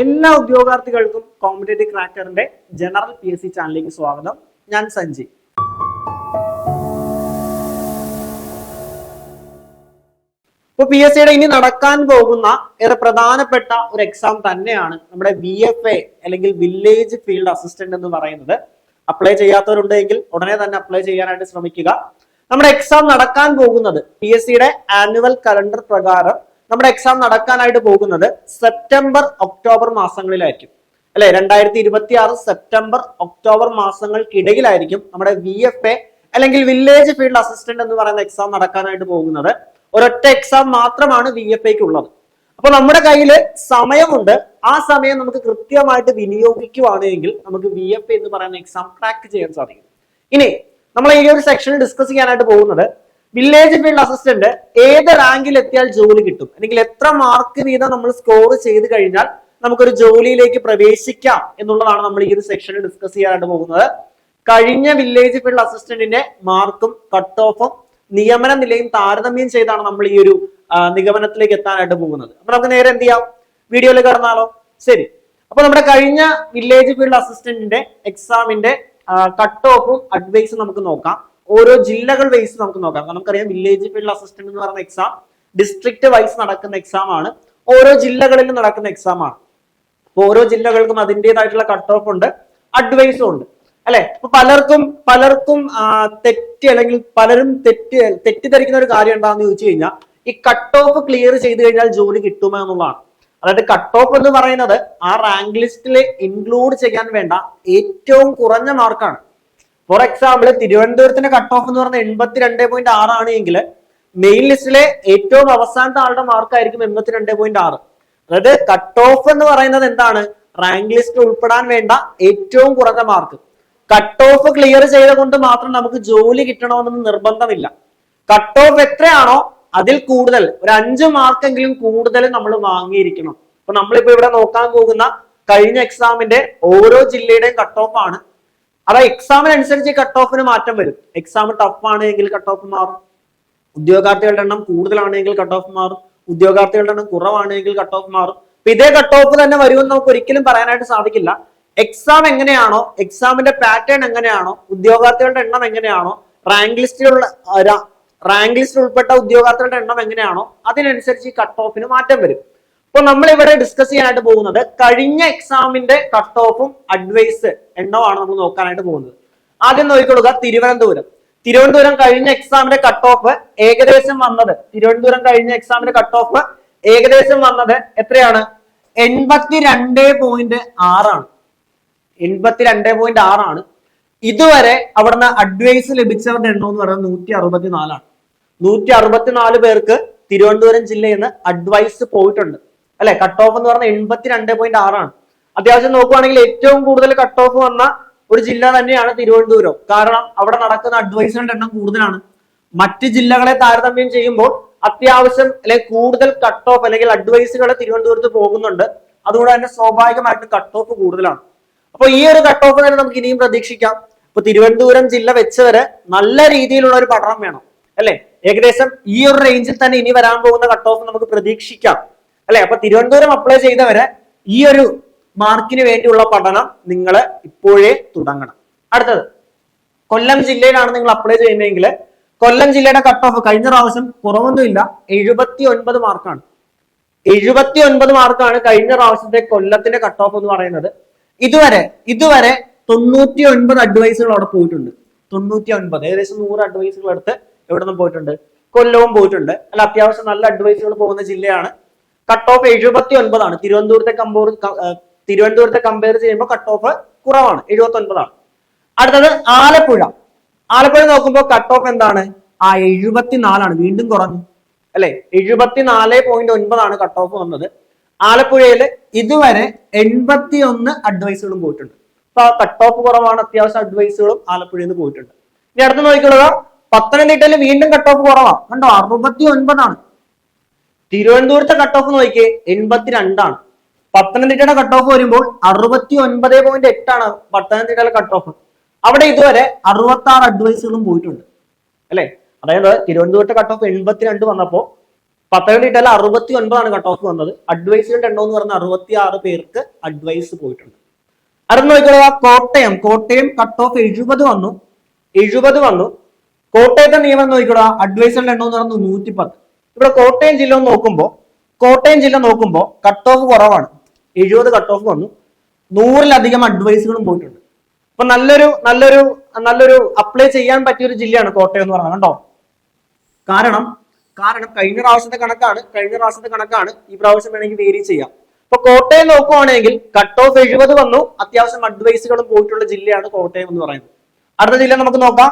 എല്ലാ ഉദ്യോഗാർത്ഥികൾക്കും competitive ക്രാക്കറിന്റെ general PSC ചാനലിലേക്ക് സ്വാഗതം. ഞാൻ സഞ്ജയ്. ഇപ്പോൾ PSCയുടെ ഇനി നടക്കാൻ പോകുന്ന ഏറെ പ്രധാനപ്പെട്ട ഒരു എക്സാം തന്നെയാണ് നമ്മുടെ VFA അല്ലെങ്കിൽ വില്ലേജ് ഫീൽഡ് അസിസ്റ്റന്റ് എന്ന് പറയുന്നത്. അപ്ലൈ ചെയ്യാത്തവരുണ്ടെങ്കിൽ ഉടനെ തന്നെ അപ്ലൈ ചെയ്യാനായിട്ട് ശ്രമിക്കുക. നമ്മുടെ എക്സാം നടക്കാൻ പോകുന്നത് PSCയുടെ ആനുവൽ കലണ്ടർ പ്രകാരം നമ്മുടെ എക്സാം നടക്കാനായിട്ട് പോകുന്നത് സെപ്റ്റംബർ ഒക്ടോബർ മാസങ്ങളിലായിരിക്കും അല്ലെ. 2026 സെപ്റ്റംബർ ഒക്ടോബർ മാസങ്ങൾക്കിടയിലായിരിക്കും നമ്മുടെ VFA അല്ലെങ്കിൽ വില്ലേജ് ഫീൽഡ് അസിസ്റ്റന്റ് എന്ന് പറയുന്ന എക്സാം നടക്കാനായിട്ട് പോകുന്നത്. ഒരൊറ്റ എക്സാം മാത്രമാണ് VFAക്ക് ഉള്ളത്. അപ്പൊ നമ്മുടെ കയ്യിൽ സമയമുണ്ട്. ആ സമയം നമുക്ക് കൃത്യമായിട്ട് വിനിയോഗിക്കുകയാണെങ്കിൽ നമുക്ക് VFA എന്ന് പറയുന്ന എക്സാം ക്രാക്ക് ചെയ്യാൻ സാധിക്കും. ഇനി നമ്മൾ ഈ ഒരു സെക്ഷനിൽ ഡിസ്കസ് ചെയ്യാനായിട്ട് പോകുന്നത് വില്ലേജ് ഫീൽഡ് അസിസ്റ്റന്റ് ഏത് റാങ്കിൽ എത്തിയാൽ ജോലി കിട്ടും, അല്ലെങ്കിൽ എത്ര മാർക്ക് വീതം നമ്മൾ സ്കോർ ചെയ്ത് കഴിഞ്ഞാൽ നമുക്കൊരു ജോലിയിലേക്ക് പ്രവേശിക്കാം എന്നുള്ളതാണ് നമ്മൾ ഈ ഒരു സെക്ഷനിൽ ഡിസ്കസ് ചെയ്യാനായിട്ട് പോകുന്നത്. കഴിഞ്ഞ വില്ലേജ് ഫീൽഡ് അസിസ്റ്റന്റിന്റെ മാർക്കും കട്ട് ഓഫും നിയമന നിലയും താരതമ്യം ചെയ്താണ് നമ്മൾ ഈ ഒരു നിഗമനത്തിലേക്ക് എത്താനായിട്ട് പോകുന്നത്. അപ്പൊ നമുക്ക് നേരെ എന്ത് ചെയ്യാം, വീഡിയോയിൽ കടന്നാലോ? ശരി. അപ്പൊ നമ്മുടെ കഴിഞ്ഞ വില്ലേജ് ഫീൽഡ് അസിസ്റ്റന്റിന്റെ എക്സാമിന്റെ കട്ട് ഓഫും അഡ്വൈസും നമുക്ക് നോക്കാം. ഓരോ ജില്ലകൾ വൈസ് നമുക്ക് നോക്കാം. നമുക്കറിയാം വില്ലേജ് ഫീൽഡ് അസിസ്റ്റന്റ് എന്ന് പറയുന്ന എക്സാം ഡിസ്ട്രിക്ട് വൈസ് നടക്കുന്ന എക്സാം ആണ്. ഓരോ ജില്ലകളിലും നടക്കുന്ന എക്സാം ആണ്. അപ്പൊ ഓരോ ജില്ലകൾക്കും അതിൻ്റെതായിട്ടുള്ള കട്ട് ഓഫ് ഉണ്ട്, അഡ്വൈസും ഉണ്ട് അല്ലെ. അപ്പൊ പലർക്കും തെറ്റ് അല്ലെങ്കിൽ പലരും തെറ്റിദ്ധരിക്കുന്ന ഒരു കാര്യം എന്താണെന്ന് ചോദിച്ചു കഴിഞ്ഞാൽ ഈ കട്ട് ഓഫ് ക്ലിയർ ചെയ്ത് കഴിഞ്ഞാൽ ജോലി കിട്ടുമോ എന്നുള്ളതാണ്. അതായത് കട്ട് ഓഫ് എന്ന് പറയുന്നത് ആ റാങ്ക് ലിസ്റ്റിൽ ഇൻക്ലൂഡ് ചെയ്യാൻ വേണ്ട ഏറ്റവും കുറഞ്ഞ മാർക്കാണ്. ഫോർ എക്സാമ്പിൾ തിരുവനന്തപുരത്തിന്റെ കട്ട് ഓഫ് എന്ന് പറയുന്നത് 82.6 ആണ് എങ്കിൽ മെയിൻ ലിസ്റ്റിലെ ഏറ്റവും അവസാനത്തെ ആളുടെ മാർക്ക് ആയിരിക്കും 82.6. അതായത് കട്ട് ഓഫ് എന്ന് പറയുന്നത് എന്താണ്? റാങ്ക് ലിസ്റ്റ് ഉൾപ്പെടാൻ വേണ്ട ഏറ്റവും കുറഞ്ഞ മാർക്ക്. കട്ട് ഓഫ് ക്ലിയർ ചെയ്തുകൊണ്ട് മാത്രം നമുക്ക് ജോലി കിട്ടണമെന്ന് നിർബന്ധമില്ല. കട്ട് ഓഫ് എത്രയാണോ അതിൽ കൂടുതൽ ഒരു 5 മാർക്കെങ്കിലും കൂടുതൽ നമ്മൾ വാങ്ങിയിരിക്കണം. അപ്പൊ നമ്മളിപ്പോ ഇവിടെ നോക്കാൻ പോകുന്ന കഴിഞ്ഞ എക്സാമിന്റെ ഓരോ ജില്ലയുടെയും കട്ട് ഓഫ് ആണ്. അതായത് എക്സാമിനനുസരിച്ച് കട്ട് ഓഫിന് മാറ്റം വരും. എക്സാം ടഫ് ആണെങ്കിൽ കട്ട് ഓഫ് മാറും, ഉദ്യോഗാർത്ഥികളുടെ എണ്ണം കൂടുതലാണെങ്കിൽ കട്ട് ഓഫ് മാറും, ഉദ്യോഗാർത്ഥികളുടെ എണ്ണം കുറവാണെങ്കിൽ കട്ട് ഓഫ് മാറും. അപ്പൊ ഇതേ കട്ട് ഓഫ് തന്നെ വരുമെന്ന് നമുക്ക് ഒരിക്കലും പറയാനായിട്ട് സാധിക്കില്ല. എക്സാം എങ്ങനെയാണോ, എക്സാമിന്റെ പാറ്റേൺ എങ്ങനെയാണോ, ഉദ്യോഗാർത്ഥികളുടെ എണ്ണം എങ്ങനെയാണോ, റാങ്ക് ലിസ്റ്റിൽ ഉൾപ്പെട്ട ഉദ്യോഗാർത്ഥികളുടെ എണ്ണം എങ്ങനെയാണോ അതിനനുസരിച്ച് ഈ കട്ട് ഓഫിന് മാറ്റം വരും. അപ്പൊ നമ്മൾ ഇവിടെ ഡിസ്കസ് ചെയ്യാനായിട്ട് പോകുന്നത് കഴിഞ്ഞ എക്സാമിന്റെ കട്ട് ഓഫും അഡ്വൈസ് എണ്ണമാണ് നമ്മൾ നോക്കാനായിട്ട് പോകുന്നത്. ആദ്യം നോക്കിക്കൊള്ളുക തിരുവനന്തപുരം കഴിഞ്ഞ എക്സാമിന്റെ കട്ട് ഓഫ് ഏകദേശം വന്നത് എത്രയാണ്? 82.6 ആണ്. 82.6 ആണ്. ഇതുവരെ അവിടുന്ന് അഡ്വൈസ് ലഭിച്ചവരുടെ എണ്ണം എന്ന് പറയുന്നത് 164 ആണ്. 164 പേർക്ക് തിരുവനന്തപുരം ജില്ലയിൽ നിന്ന് അഡ്വൈസ് പോയിട്ടുണ്ട് അല്ലെ. കട്ട് ഓഫ് എന്ന് പറഞ്ഞാൽ 82.6 ആണ്. അത്യാവശ്യം നോക്കുവാണെങ്കിൽ ഏറ്റവും കൂടുതൽ കട്ട് ഓഫ് വന്ന ഒരു ജില്ല തന്നെയാണ് തിരുവനന്തപുരം. കാരണം അവിടെ നടക്കുന്ന അഡ്വൈസുകളുടെ എണ്ണം കൂടുതലാണ്. മറ്റ് ജില്ലകളെ താരതമ്യം ചെയ്യുമ്പോൾ അത്യാവശ്യം അല്ലെങ്കിൽ കൂടുതൽ കട്ട് ഓഫ് അല്ലെങ്കിൽ അഡ്വൈസുകൾ തിരുവനന്തപുരത്ത് പോകുന്നുണ്ട്. അതുകൊണ്ട് തന്നെ സ്വാഭാവികമായിട്ട് കട്ട് ഓഫ് കൂടുതലാണ്. അപ്പൊ ഈ ഒരു കട്ട് ഓഫ് തന്നെ നമുക്ക് ഇനിയും പ്രതീക്ഷിക്കാം. ഇപ്പൊ തിരുവനന്തപുരം ജില്ല വെച്ചവര് നല്ല രീതിയിലുള്ള ഒരു പഠനം വേണം അല്ലെ. ഏകദേശം ഈ ഒരു റേഞ്ചിൽ തന്നെ ഇനി വരാൻ പോകുന്ന കട്ട് ഓഫ് നമുക്ക് പ്രതീക്ഷിക്കാം അല്ലെ. അപ്പൊ തിരുവനന്തപുരം അപ്ലൈ ചെയ്തവര് ഈ ഒരു മാർക്കിന് വേണ്ടിയുള്ള പഠനം നിങ്ങൾ ഇപ്പോഴേ തുടങ്ങണം. അടുത്തത് കൊല്ലം ജില്ലയിലാണ് നിങ്ങൾ അപ്ലൈ ചെയ്യുന്നതെങ്കിൽ കൊല്ലം ജില്ലയുടെ കട്ട് ഓഫ് കഴിഞ്ഞ പ്രാവശ്യം കുറവൊന്നുമില്ല, 79 മാർക്കാണ്. 79 മാർക്കാണ് കഴിഞ്ഞ പ്രാവശ്യത്തെ കൊല്ലത്തിന്റെ കട്ട് ഓഫ് എന്ന് പറയുന്നത്. ഇതുവരെ 99 അഡ്വൈസുകൾ അവിടെ പോയിട്ടുണ്ട്. 99 ഏകദേശം 100 അഡ്വൈസുകൾ എടുത്ത് എവിടെ നിന്നും പോയിട്ടുണ്ട്? കൊല്ലവും പോയിട്ടുണ്ട് അല്ല. അത്യാവശ്യം നല്ല അഡ്വൈസുകൾ പോകുന്ന ജില്ലയാണ്. കട്ട് ഓഫ് 79 ആണ്. തിരുവനന്തപുരത്തെ കമ്പയർ ചെയ്യുമ്പോൾ കട്ട് ഓഫ് കുറവാണ്, 79 ആണ്. അടുത്തത് ആലപ്പുഴ നോക്കുമ്പോൾ കട്ട് ഓഫ് എന്താണ്? 74 ആണ്. വീണ്ടും കുറഞ്ഞു അല്ലെ. 74.9 ആണ് കട്ട് ഓഫ് വന്നത്. ആലപ്പുഴയിൽ ഇതുവരെ 81 അഡ്വൈസുകളും പോയിട്ടുണ്ട്. അപ്പൊ കട്ട് ഓഫ് കുറവാണ്, അത്യാവശ്യം അഡ്വൈസുകളും ആലപ്പുഴയിൽ നിന്ന് പോയിട്ടുണ്ട്. ഇനി അടുത്ത് നോക്കിക്കൊള്ളുക, പത്തനംതിട്ടയിൽ വീണ്ടും കട്ട് ഓഫ് കുറവാണ്. കണ്ടോ, 69 ആണ്. തിരുവനന്തപുരത്തെ കട്ട് ഓഫ് നോക്കിയേ 82 ആണ്. പത്തനംതിട്ടയുടെ കട്ട് ഓഫ് വരുമ്പോൾ 69.8 ആണ് പത്തനംതിട്ടയിലെ കട്ട് ഓഫ്. അവിടെ ഇതുവരെ 66 അഡ്വൈസുകളും പോയിട്ടുണ്ട് അല്ലെ. അതായത് തിരുവനന്തപുരത്തെ കട്ട് ഓഫ് 82 വന്നപ്പോ പത്തനംതിട്ടയിൽ 69 കട്ട് ഓഫ് വന്നത്. അഡ്വൈസുകളുടെ എണ്ണം എന്ന് പറഞ്ഞാൽ 66 പേർക്ക് അഡ്വൈസ് പോയിട്ടുണ്ട്. അടുത്ത നോക്കിക്കോളുക, കോട്ടയം കട്ട് ഓഫ് 70 വന്നു. കോട്ടയത്തെ നിയമം നോക്കിക്കോളുക, അഡ്വൈസുകളുടെ എണ്ണം എന്ന് പറഞ്ഞാൽ 110. ഇവിടെ കോട്ടയം ജില്ല നോക്കുമ്പോൾ കട്ട് ഓഫ് കുറവാണ്, 70 കട്ട് ഓഫ് വന്നു, 100-ലധികം അഡ്വൈസുകളും പോയിട്ടുണ്ട്. അപ്പൊ നല്ലൊരു അപ്ലൈ ചെയ്യാൻ പറ്റിയ ഒരു ജില്ലയാണ് കോട്ടയം എന്ന് പറഞ്ഞത് കണ്ടോ. കാരണം കഴിഞ്ഞ പ്രാവശ്യത്തെ കണക്കാണ്, ഈ പ്രാവശ്യം വേണമെങ്കിൽ വേരി ചെയ്യാം. അപ്പൊ കോട്ടയം നോക്കുവാണെങ്കിൽ കട്ട് ഓഫ് 70 വന്നു, അത്യാവശ്യം അഡ്വൈസുകളും പോയിട്ടുള്ള ജില്ലയാണ് കോട്ടയം എന്ന് പറയുന്നത്. അടുത്ത ജില്ല നമുക്ക് നോക്കാം,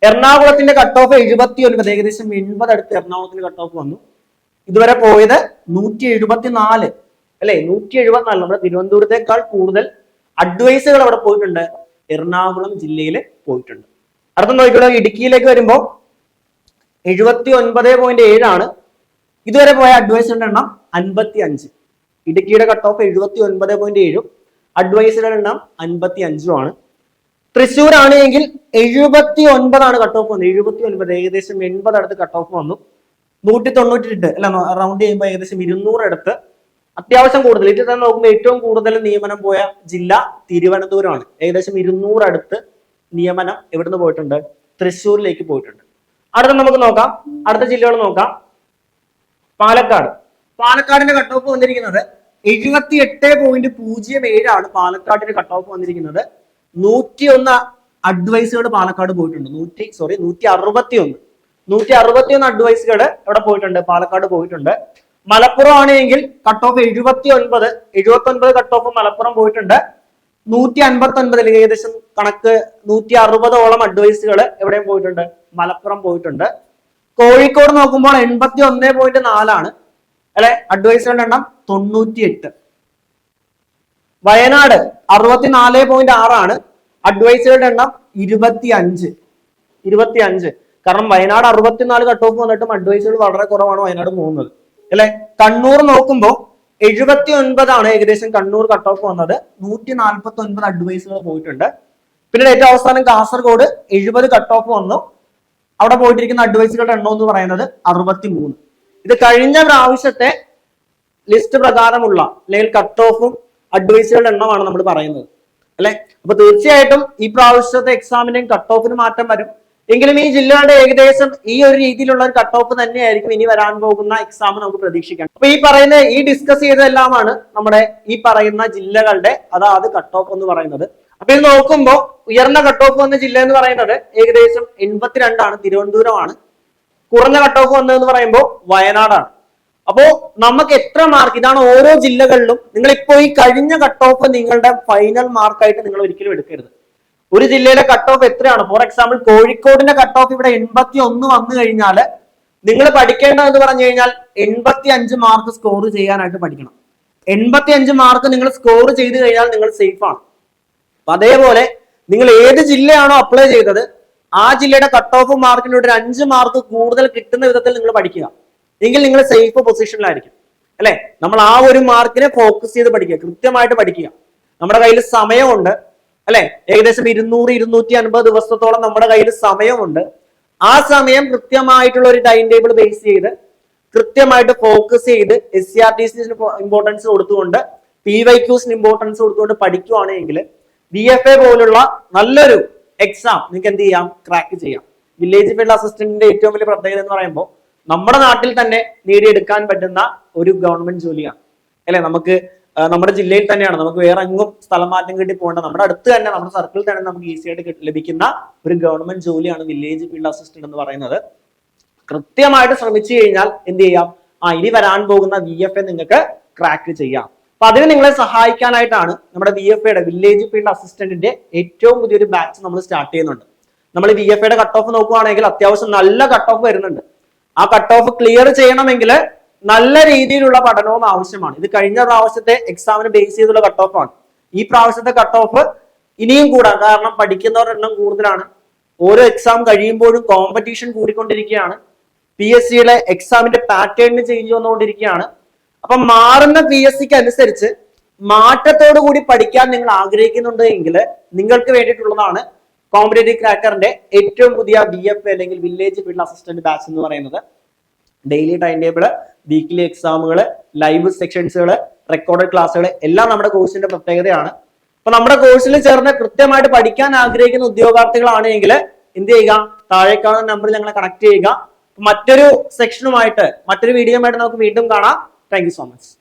എറണാകുളത്തിന്റെ കട്ട് ഓഫ് 79, ഏകദേശം 80 അടുത്ത് എറണാകുളത്തിന് കട്ട് ഓഫ് വന്നു. ഇതുവരെ പോയത് 174 അല്ലെ, 174. നമ്മുടെ തിരുവനന്തപുരത്തേക്കാൾ കൂടുതൽ അഡ്വൈസുകൾ അവിടെ പോയിട്ടുണ്ട്, എറണാകുളം ജില്ലയിൽ പോയിട്ടുണ്ട്. അടുത്ത നോക്കിക്കോളൂ, ഇടുക്കിയിലേക്ക് വരുമ്പോൾ 79.7 ആണ് ഇതുവരെ പോയ അഡ്വൈസുകളുടെ എണ്ണം 55. ഇടുക്കിയുടെ കട്ട് ഓഫ് 79.7, അഡ്വൈസുകളുടെ എണ്ണം 55 ആണ്. തൃശ്ശൂർ ആണെങ്കിൽ 79 ആണ് കട്ട് ഓഫ് വന്നത്, 79, ഏകദേശം 80 അടുത്ത് കട്ട് ഓഫ് വന്നു. 198 അല്ല, റൗണ്ട് ചെയ്യുമ്പോൾ ഏകദേശം 200 അടുത്ത്, അത്യാവശ്യം കൂടുതൽ. ഇതിൽ തന്നെ നോക്കുമ്പോൾ ഏറ്റവും കൂടുതൽ നിയമനം പോയ ജില്ല തിരുവനന്തപുരമാണ്, ഏകദേശം 200 അടുത്ത് നിയമനം എവിടുന്ന് പോയിട്ടുണ്ട്, തൃശ്ശൂരിലേക്ക് പോയിട്ടുണ്ട്. അടുത്ത നമുക്ക് നോക്കാം, അടുത്ത ജില്ലകൾ നോക്കാം. പാലക്കാടിന്റെ കട്ട് ഓഫ് വന്നിരിക്കുന്നത് 78.07 ആണ്. പാലക്കാടിന്റെ കട്ട് ഓഫ് വന്നിരിക്കുന്നത് 101 അഡ്വൈസുകൾ പാലക്കാട് പോയിട്ടുണ്ട്. 161 അഡ്വൈസുകൾ എവിടെ പോയിട്ടുണ്ട്, പാലക്കാട് പോയിട്ടുണ്ട്. മലപ്പുറം ആണെങ്കിൽ cut off 79 cut off Malappuram പോയിട്ടുണ്ട്. 159, ഏകദേശം കണക്ക് 160ഓളം അഡ്വൈസുകൾ എവിടെയും പോയിട്ടുണ്ട്, മലപ്പുറം പോയിട്ടുണ്ട്. കോഴിക്കോട് നോക്കുമ്പോൾ 81.4 ആണ് അല്ലെ, അഡ്വൈസുകളുടെ എണ്ണം 98. വയനാട് 64.6 ആണ്, അഡ്വൈസുകളുടെ എണ്ണം 25. കാരണം വയനാട് 64 കട്ട് ഓഫ് വന്നിട്ടും അഡ്വൈസുകൾ വളരെ കുറവാണ് വയനാട് പോകുന്നത് അല്ലെ. കണ്ണൂർ നോക്കുമ്പോൾ 79 ആണ് ഏകദേശം കണ്ണൂർ കട്ട് ഓഫ് വന്നത്, 149 അഡ്വൈസുകൾ പോയിട്ടുണ്ട്. പിന്നെ ഏറ്റവും അവസാനം കാസർഗോഡ് 70 കട്ട് ഓഫ് വന്നു, അവിടെ പോയിട്ടിരിക്കുന്ന അഡ്വൈസുകളുടെ എണ്ണം എന്ന് പറയുന്നത് 63. ഇത് കഴിഞ്ഞ പ്രാവശ്യത്തെ ലിസ്റ്റ് പ്രകാരമുള്ള അല്ലെങ്കിൽ കട്ട് ഓഫും അഡ്വൈസുകളുടെ എണ്ണമാണ് നമ്മൾ പറയുന്നത് അല്ലെ. അപ്പൊ തീർച്ചയായിട്ടും ഈ പ്രാവശ്യത്തെ എക്സാമിന്റെയും കട്ട് ഓഫിന് മാറ്റം വരും. എങ്കിലും ഈ ജില്ലകളുടെ ഏകദേശം ഈ ഒരു രീതിയിലുള്ള ഒരു കട്ട് ഓഫ് തന്നെയായിരിക്കും ഇനി വരാൻ പോകുന്ന എക്സാം നമുക്ക് പ്രതീക്ഷിക്കാം. അപ്പൊ ഈ ഡിസ്കസ് ചെയ്തതെല്ലാമാണ് നമ്മുടെ ഈ പറയുന്ന ജില്ലകളുടെ അതായത് കട്ട് ഓഫ് എന്ന് പറയുന്നത്. അപ്പൊ ഇത് നോക്കുമ്പോൾ ഉയർന്ന കട്ട് ഓഫ് വന്ന ജില്ല എന്ന് പറയുന്നത് ഏകദേശം 82 ആണ്, തിരുവനന്തപുരമാണ്. കുറഞ്ഞ കട്ട് ഓഫ് വന്നതെന്ന് പറയുമ്പോൾ വയനാടാണ്. അപ്പോ നമുക്ക് എത്ര മാർക്ക്, ഇതാണ് ഓരോ ജില്ലകളിലും. നിങ്ങൾ ഇപ്പോൾ ഈ കഴിഞ്ഞ കട്ട് ഓഫ് നിങ്ങളുടെ ഫൈനൽ മാർക്കായിട്ട് നിങ്ങൾ ഒരിക്കലും എടുക്കരുത്. ഒരു ജില്ലയിലെ കട്ട് ഓഫ് എത്രയാണ്, ഫോർ എക്സാമ്പിൾ കോഴിക്കോടിന്റെ കട്ട് ഓഫ് ഇവിടെ 81 വന്നു കഴിഞ്ഞാൽ നിങ്ങൾ പഠിക്കേണ്ടതെന്ന് പറഞ്ഞു കഴിഞ്ഞാൽ 85 മാർക്ക് സ്കോർ ചെയ്യാനായിട്ട് പഠിക്കണം. 85 മാർക്ക് നിങ്ങൾ സ്കോർ ചെയ്ത് കഴിഞ്ഞാൽ നിങ്ങൾ സേഫ് ആണ്. അപ്പൊ അതേപോലെ നിങ്ങൾ ഏത് ജില്ലയാണോ അപ്ലൈ ചെയ്തത് ആ ജില്ലയുടെ കട്ട് ഓഫ് മാർക്കിന് ഒരു 5 മാർക്ക് കൂടുതൽ കിട്ടുന്ന വിധത്തിൽ നിങ്ങൾ പഠിക്കുക, എങ്കിൽ നിങ്ങൾ സേഫ് പൊസിഷനിലായിരിക്കും അല്ലെ. നമ്മൾ ആ ഒരു മാർക്കിനെ ഫോക്കസ് ചെയ്ത് പഠിക്കുക, കൃത്യമായിട്ട് പഠിക്കുക. നമ്മുടെ കയ്യിൽ സമയമുണ്ട് അല്ലെ, ഏകദേശം 200-250 ദിവസത്തോളം നമ്മുടെ കയ്യിൽ സമയമുണ്ട്. ആ സമയം കൃത്യമായിട്ടുള്ള ഒരു ടൈം ടേബിൾ ബേസ് ചെയ്ത് കൃത്യമായിട്ട് ഫോക്കസ് ചെയ്ത് SCRTC ഇമ്പോർട്ടൻസ് കൊടുത്തുകൊണ്ട് PYQസിന് ഇമ്പോർട്ടൻസ് കൊടുത്തുകൊണ്ട് പഠിക്കുവാണെങ്കിൽ BFA പോലുള്ള നല്ലൊരു എക്സാം നിങ്ങൾക്ക് എന്ത് ചെയ്യാം, ക്രാക്ക് ചെയ്യാം. വില്ലേജ് ഫീൽഡ് അസിസ്റ്റന്റിന്റെ ഏറ്റവും വലിയ പ്രത്യേകത എന്ന് പറയുമ്പോൾ നമ്മുടെ നാട്ടിൽ തന്നെ നേടിയെടുക്കാൻ പറ്റുന്ന ഒരു ഗവൺമെന്റ് ജോലിയാണ് അല്ലെ. നമുക്ക് നമ്മുടെ ജില്ലയിൽ തന്നെയാണ്, നമുക്ക് വേറെ എങ്ങും സ്ഥലം മാറ്റം കിട്ടി പോകേണ്ട, നമ്മുടെ അടുത്ത് തന്നെ നമ്മുടെ സർക്കിളിൽ തന്നെ നമുക്ക് ഈസി ആയിട്ട് ലഭിക്കുന്ന ഒരു ഗവൺമെന്റ് ജോലിയാണ് വില്ലേജ് ഫീൽഡ് അസിസ്റ്റന്റ് എന്ന് പറയുന്നത്. കൃത്യമായിട്ട് ശ്രമിച്ചു കഴിഞ്ഞാൽ എന്ത് ചെയ്യാം, ഇനി വരാൻ പോകുന്ന VFA നിങ്ങൾക്ക് ക്രാക്ക് ചെയ്യാം. അപ്പൊ അതിന് നിങ്ങളെ സഹായിക്കാനായിട്ടാണ് നമ്മുടെ VFAയുടെ വില്ലേജ് ഫീൽഡ് അസിസ്റ്റന്റിന്റെ ഏറ്റവും പുതിയൊരു ബാച്ച് നമ്മൾ സ്റ്റാർട്ട് ചെയ്യുന്നുണ്ട്. നമ്മൾ VFAയുടെ കട്ട് ഓഫ് നോക്കുകയാണെങ്കിൽ അത്യാവശ്യം നല്ല കട്ട് ഓഫ് വരുന്നുണ്ട്. ആ കട്ട് ഓഫ് ക്ലിയർ ചെയ്യണമെങ്കിൽ നല്ല രീതിയിലുള്ള പഠനവും ആവശ്യമാണ്. ഇത് കഴിഞ്ഞ പ്രാവശ്യത്തെ എക്സാമിന് ബേസ് ചെയ്തുള്ള കട്ട് ഓഫ് ആണ്. ഈ പ്രാവശ്യത്തെ കട്ട് ഓഫ് ഇനിയും കൂടാം, കാരണം പഠിക്കുന്നവരുടെ എണ്ണം കൂടുതലാണ്. ഓരോ എക്സാം കഴിയുമ്പോഴും കോമ്പറ്റീഷൻ കൂടിക്കൊണ്ടിരിക്കുകയാണ്. PSCയുടെ എക്സാമിന്റെ പാറ്റേണിന് ചേഞ്ച് വന്നുകൊണ്ടിരിക്കുകയാണ്. അപ്പൊ മാറുന്ന PSCക്ക് അനുസരിച്ച് മാറ്റത്തോടു കൂടി പഠിക്കാൻ നിങ്ങൾ ആഗ്രഹിക്കുന്നുണ്ട് എങ്കിൽ നിങ്ങൾക്ക് വേണ്ടിയിട്ടുള്ളതാണ് കോമ്പറ്റേറ്റീവ് ക്രാക്കറിന്റെ ഏറ്റവും പുതിയ VFA അല്ലെങ്കിൽ വില്ലേജ് ഫീൽഡ് അസിസ്റ്റന്റ് ബാച്ച് എന്ന് പറയുന്നത്. ഡെയിലി ടൈം ടേബിള്, വീക്ക്ലി എക്സാമുകൾ, ലൈവ് സെക്ഷൻസുകൾ, റെക്കോർഡഡ് ക്ലാസ്സുകൾ എല്ലാം നമ്മുടെ കോഴ്സിന്റെ പ്രത്യേകതയാണ്. അപ്പൊ നമ്മുടെ കോഴ്സിൽ ചേർന്ന് കൃത്യമായിട്ട് പഠിക്കാൻ ആഗ്രഹിക്കുന്ന ഉദ്യോഗാർത്ഥികളാണെങ്കിൽ എന്ത് ചെയ്യുക, താഴെ കാണുന്ന നമ്പറിൽ ഞങ്ങളെ കണക്ട് ചെയ്യുക. മറ്റൊരു സെക്ഷനുമായിട്ട്, മറ്റൊരു വീഡിയോയുമായിട്ട് നമുക്ക് വീണ്ടും കാണാം. Thank you so much.